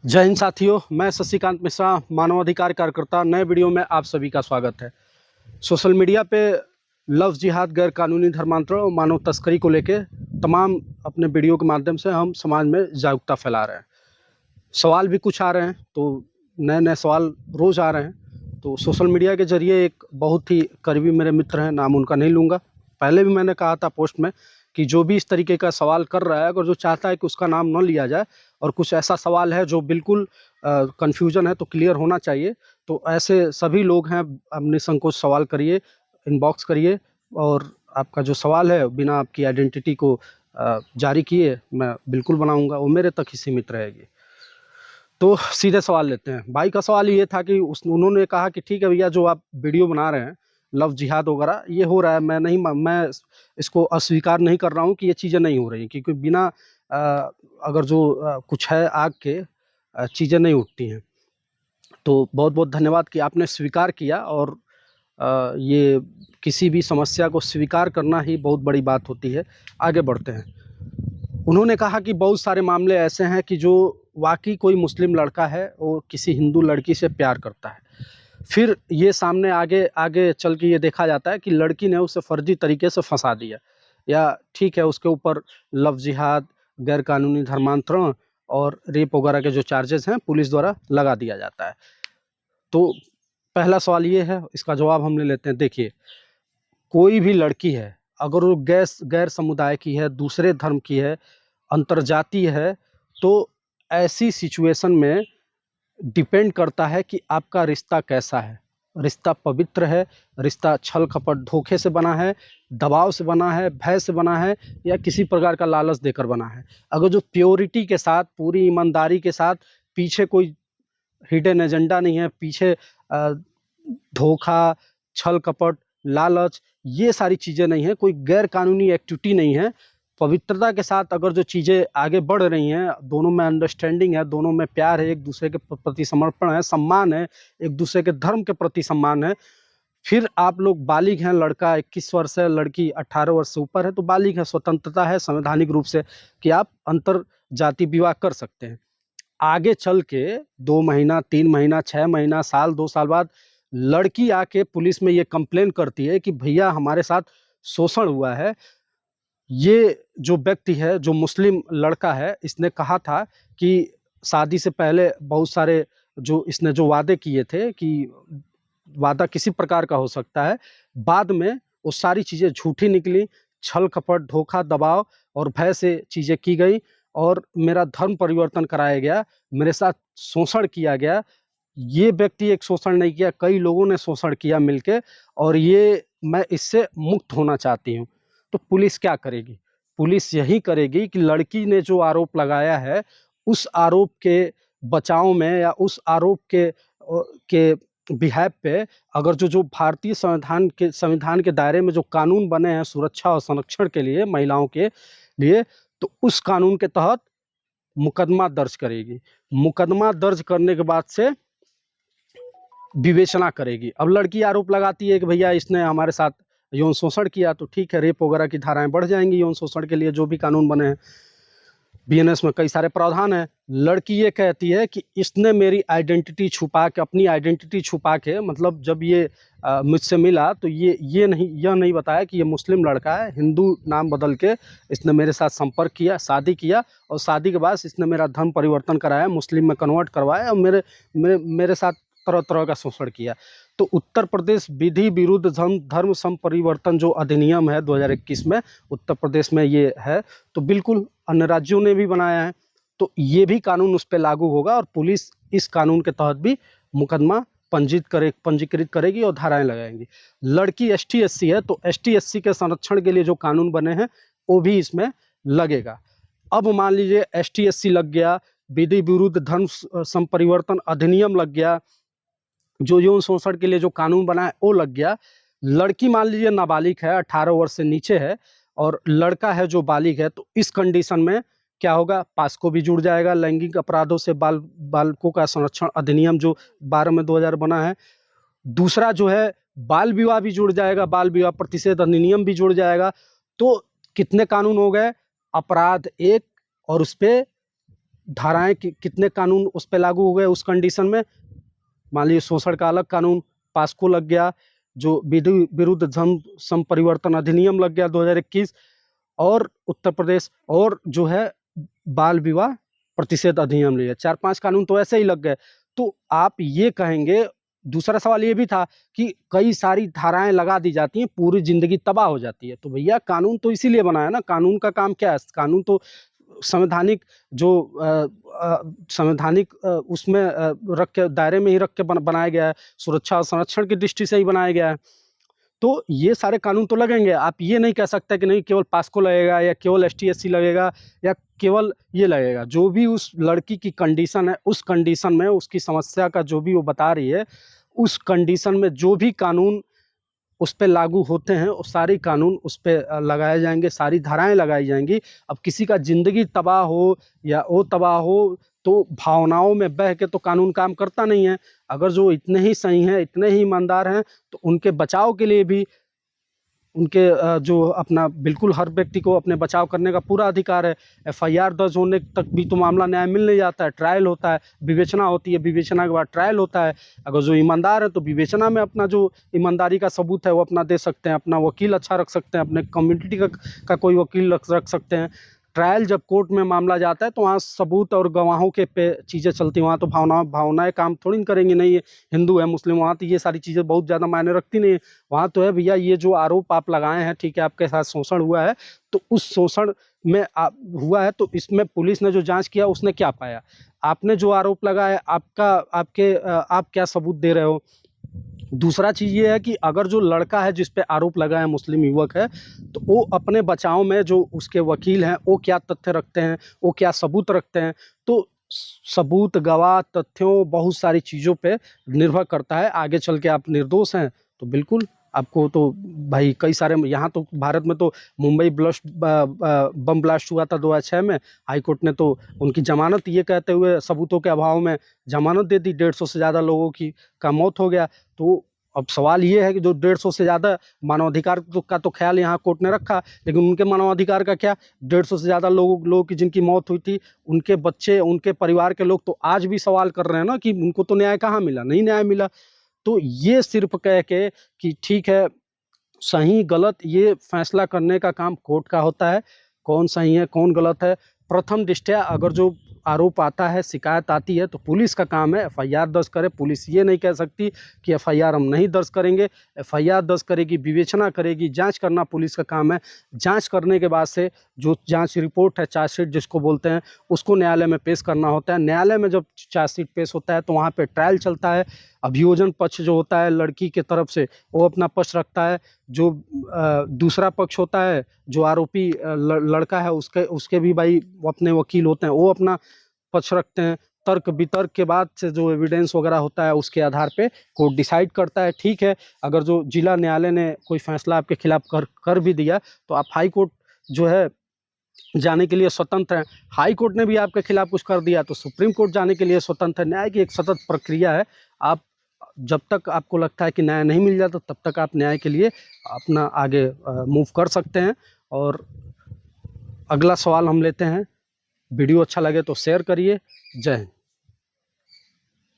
जय हिंद साथियों, मैं शशिकांत मिश्रा, मानवाधिकार कार्यकर्ता। नए वीडियो में आप सभी का स्वागत है। सोशल मीडिया पे लव जिहाद, गैर कानूनी धर्मांतरण और मानव तस्करी को लेके तमाम अपने वीडियो के माध्यम से हम समाज में जागरूकता फैला रहे हैं। सवाल भी कुछ आ रहे हैं, तो नए नए सवाल रोज़ आ रहे हैं। तो सोशल मीडिया के ज़रिए एक बहुत ही करीबी मेरे मित्र हैं, नाम उनका नहीं लूँगा। पहले भी मैंने कहा था पोस्ट में कि जो भी इस तरीके का सवाल कर रहा है, अगर जो चाहता है कि उसका नाम न लिया जाए और कुछ ऐसा सवाल है जो बिल्कुल कन्फ्यूजन है तो क्लियर होना चाहिए, तो ऐसे सभी लोग हैं, आप निसंकोच सवाल करिए, इनबॉक्स करिए और आपका जो सवाल है बिना आपकी आइडेंटिटी को जारी किए मैं बिल्कुल बनाऊँगा, वो मेरे तक ही सीमित रहेगी। तो सीधे सवाल लेते हैं। भाई का सवाल ये था कि उन्होंने कहा कि ठीक है भैया, जो आप वीडियो बना रहे हैं लव जिहाद वगैरह, ये हो रहा है, मैं इसको अस्वीकार नहीं कर रहा हूँ कि ये चीज़ें नहीं हो रही, क्योंकि बिना अगर जो कुछ है आग के चीज़ें नहीं उठती हैं। तो बहुत बहुत धन्यवाद कि आपने स्वीकार किया, और ये किसी भी समस्या को स्वीकार करना ही बहुत बड़ी बात होती है। आगे बढ़ते हैं। उन्होंने कहा कि बहुत सारे मामले ऐसे हैं कि जो वाक़ई कोई मुस्लिम लड़का है, वो किसी हिंदू लड़की से प्यार करता है। फिर ये सामने आगे आगे चल के ये देखा जाता है कि लड़की ने उसे फ़र्ज़ी तरीके से फँसा दिया, या ठीक है उसके ऊपर लव जिहाद, गैर कानूनी धर्मांतरण और रेप वगैरह के जो चार्जेस हैं पुलिस द्वारा लगा दिया जाता है। तो पहला सवाल ये है, इसका जवाब हम ले लेते हैं। देखिए, कोई भी लड़की है, अगर वो गैर समुदाय की है, दूसरे धर्म की है, अंतर्जातीय है, तो ऐसी सिचुएशन में डिपेंड करता है कि आपका रिश्ता कैसा है। रिश्ता पवित्र है, रिश्ता छल कपट धोखे से बना है, दबाव से बना है, भय से बना है, या किसी प्रकार का लालच देकर बना है। अगर जो प्योरिटी के साथ, पूरी ईमानदारी के साथ, पीछे कोई हिडन एजेंडा नहीं है, पीछे धोखा, छल कपट, लालच, ये सारी चीज़ें नहीं हैं, कोई गैर कानूनी एक्टिविटी नहीं है, पवित्रता के साथ अगर जो चीज़ें आगे बढ़ रही हैं, दोनों में अंडरस्टैंडिंग है, दोनों में प्यार है, एक दूसरे के प्रति समर्पण है, सम्मान है, एक दूसरे के धर्म के प्रति सम्मान है, फिर आप लोग बालिग हैं, लड़का 21 वर्ष है, लड़की 18 वर्ष से ऊपर है, तो बालिग है, स्वतंत्रता है संवैधानिक रूप से कि आप अंतर जाति विवाह कर सकते हैं। आगे चल के 2 महीना, 3 महीना, 6 महीना, साल, 2 साल बाद लड़की आके पुलिस में ये कंप्लेन करती है कि भैया हमारे साथ शोषण हुआ है। ये जो व्यक्ति है, जो मुस्लिम लड़का है, इसने कहा था कि शादी से पहले बहुत सारे जो इसने जो वादे किए थे कि वादा किसी प्रकार का हो सकता है, बाद में वो सारी चीज़ें झूठी निकली, छल कपट, धोखा, दबाव और भय से चीज़ें की गई, और मेरा धर्म परिवर्तन कराया गया, मेरे साथ शोषण किया गया। ये व्यक्ति एक शोषण नहीं किया, कई लोगों ने शोषण किया मिलके, और ये मैं इससे मुक्त होना चाहती हूँ। तो पुलिस क्या करेगी? पुलिस यही करेगी कि लड़की ने जो आरोप लगाया है, उस आरोप के बचाव में, या उस आरोप के बिहाफ़ पे, अगर जो भारतीय संविधान के दायरे में जो कानून बने हैं सुरक्षा और संरक्षण के लिए, महिलाओं के लिए, तो उस कानून के तहत मुकदमा दर्ज करेगी। मुकदमा दर्ज करने के बाद से विवेचना करेगी। अब लड़की आरोप लगाती है कि भैया इसने हमारे साथ यौन शोषण किया, तो ठीक है, रेप वगैरह की धाराएँ बढ़ जाएँगी, यौन शोषण के लिए जो भी कानून बने हैं। बीएनएस में कई सारे प्रावधान हैं। लड़की ये कहती है कि इसने मेरी आइडेंटिटी छुपा के, अपनी आइडेंटिटी छुपा के, मतलब जब ये मुझसे मिला तो यह नहीं बताया कि ये मुस्लिम लड़का है, हिंदू नाम बदल के इसने मेरे साथ संपर्क किया, शादी किया, और शादी के बाद इसने मेरा धर्म परिवर्तन कराया, मुस्लिम में कन्वर्ट करवाया, और मेरे साथ तरह तरह का शोषण किया। तो उत्तर प्रदेश विधि विरुद्ध धर्म संपरिवर्तन जो अधिनियम है 2021 में, उत्तर प्रदेश में ये है, तो बिल्कुल अन्य राज्यों ने भी बनाया है, तो ये भी कानून उस पे लागू होगा, और पुलिस इस कानून के तहत भी मुकदमा पंजीकृत करेगी और धाराएं लगाएंगी। लड़की एसटी एससी है, तो एसटी एससी के संरक्षण के लिए जो कानून बने हैं वो भी इसमें लगेगा। अब मान लीजिए एसटी एससी लग गया, विधि विरुद्ध धर्म संपरिवर्तन अधिनियम लग गया, जो यौन शोषण के लिए जो कानून बना है वो लग गया। लड़की मान लीजिए नाबालिग है, 18 वर्ष से नीचे है, और लड़का है जो बालिग है, तो इस कंडीशन में क्या होगा, पास्को भी जुड़ जाएगा, लैंगिक अपराधों से बालकों का संरक्षण अधिनियम जो 12 में 2000 बना है। दूसरा जो है बाल विवाह भी जुड़ जाएगा, बाल विवाह प्रतिषेध अधिनियम भी जुड़ जाएगा। तो कितने कानून हो गए? अपराध एक, और उस पे धाराएं कितने कानून उस पर लागू हो गए उस कंडीशन में। मान लीजिए शोषण का अलग कानून पास्को लग गया, जो विरुद्ध धर्म संपरिवर्तन अधिनियम लग गया 2021, और उत्तर प्रदेश और जो है बाल विवाह प्रतिषेध अधिनियम लिया, 4-5 कानून तो ऐसे ही लग गए। तो आप ये कहेंगे, दूसरा सवाल ये भी था कि कई सारी धाराएं लगा दी जाती हैं, पूरी जिंदगी तबाह हो जाती है। तो भैया कानून तो इसीलिए बना है ना, कानून का काम क्या है? कानून तो संवैधानिक जो संवैधानिक उसमें रख के दायरे में ही रख के बनाया गया है, सुरक्षा और संरक्षण की दृष्टि से ही बनाया गया है। तो ये सारे कानून तो लगेंगे। आप ये नहीं कह सकते कि नहीं केवल पास्को लगेगा या केवल ST/SC लगेगा या केवल ये लगेगा। जो भी उस लड़की की कंडीशन है, उस कंडीशन में उसकी समस्या का जो भी वो बता रही है, उस कंडीशन में जो भी कानून उस पे लागू होते हैं, वो सारे कानून उस पे लगाए जाएंगे, सारी धाराएं लगाई जाएंगी। अब किसी का ज़िंदगी तबाह हो या वो तबाह हो, तो भावनाओं में बह के तो कानून काम करता नहीं है। अगर जो इतने ही सही हैं, इतने ही ईमानदार हैं, तो उनके बचाव के लिए भी उनके जो अपना बिल्कुल हर व्यक्ति को अपने बचाव करने का पूरा अधिकार है। FIR दर्ज होने तक भी तो मामला न्याय मिल नहीं जाता है, ट्रायल होता है, विवेचना होती है, विवेचना के बाद ट्रायल होता है। अगर जो ईमानदार है तो विवेचना में अपना जो ईमानदारी का सबूत है वो अपना दे सकते हैं, अपना वकील अच्छा रख सकते हैं, अपने कम्युनिटी का कोई वकील रख सकते हैं। ट्रायल जब कोर्ट में मामला जाता है तो वहाँ सबूत और गवाहों के पे चीज़ें चलती हैं, वहाँ तो भावनाएं काम थोड़ी न करेंगी। नहीं है हिंदू है मुस्लिम, वहाँ तो ये सारी चीज़ें बहुत ज़्यादा मायने रखती नहीं है। वहाँ तो है भैया ये जो आरोप आप लगाए हैं, ठीक है आपके साथ शोषण हुआ है, तो उस शोषण में हुआ है तो इसमें पुलिस ने जो जांच किया उसने क्या पाया, आपने जो आरोप लगाया आप क्या सबूत दे रहे हो। दूसरा चीज़ ये है कि अगर जो लड़का है जिस पे आरोप लगा है, मुस्लिम युवक है, तो वो अपने बचाव में जो उसके वकील हैं वो क्या तथ्य रखते हैं, वो क्या सबूत रखते हैं। तो सबूत, गवाह, तथ्यों, बहुत सारी चीज़ों पे निर्भर करता है। आगे चल के आप निर्दोष हैं तो बिल्कुल आपको तो भाई कई सारे, यहाँ तो भारत में तो मुंबई बम ब्लास्ट हुआ था 2006 में, हाई कोर्ट ने तो उनकी जमानत ये कहते हुए सबूतों के अभाव में जमानत दे दी। 150 से ज़्यादा लोगों की का मौत हो गया। तो अब सवाल ये है कि जो 150 से ज़्यादा मानवाधिकार का तो ख्याल यहाँ कोर्ट ने रखा, लेकिन उनके मानवाधिकार का क्या? 150 से ज़्यादा लोगों की जिनकी मौत हुई थी, उनके बच्चे, उनके परिवार के लोग तो आज भी सवाल कर रहे हैं ना कि उनको तो न्याय कहाँ मिला, नहीं न्याय मिला। तो ये सिर्फ कह के कि ठीक है सही गलत ये फैसला करने का काम कोर्ट का होता है, कौन सही है कौन गलत है। प्रथम दृष्टया अगर जो आरोप आता है, शिकायत आती है, तो पुलिस का काम है FIR दर्ज करे। पुलिस ये नहीं कह सकती कि FIR हम नहीं दर्ज करेंगे। FIR दर्ज करेगी, विवेचना करेगी, जांच करना पुलिस का काम है। जांच करने के बाद से जो जांच रिपोर्ट है, चार्जशीट जिसको बोलते हैं, उसको न्यायालय में पेश करना होता है। न्यायालय में जब चार्जशीट पेश होता है तो वहाँ पे ट्रायल चलता है। अभियोजन पक्ष जो होता है लड़की के तरफ से, वो अपना पक्ष रखता है। जो दूसरा पक्ष होता है, जो आरोपी लड़का है, उसके भी भाई अपने वकील होते हैं, वो अपना पक्ष रखते हैं। तर्क वितर्क के बाद से जो एविडेंस वगैरह होता है उसके आधार पे कोर्ट डिसाइड करता है। ठीक है, अगर जो जिला न्यायालय ने कोई फैसला आपके खिलाफ कर भी दिया तो आप हाई कोर्ट जो है जाने के लिए स्वतंत्र हैं। हाई कोर्ट ने भी आपके खिलाफ कुछ कर दिया तो सुप्रीम कोर्ट जाने के लिए स्वतंत्र है। न्याय की एक सतत प्रक्रिया है। आप जब तक आपको लगता है कि न्याय नहीं मिल जाता तब तक आप न्याय के लिए अपना आगे मूव कर सकते हैं। और अगला सवाल हम लेते हैं। वीडियो अच्छा लगे तो शेयर करिए। जय हिंद।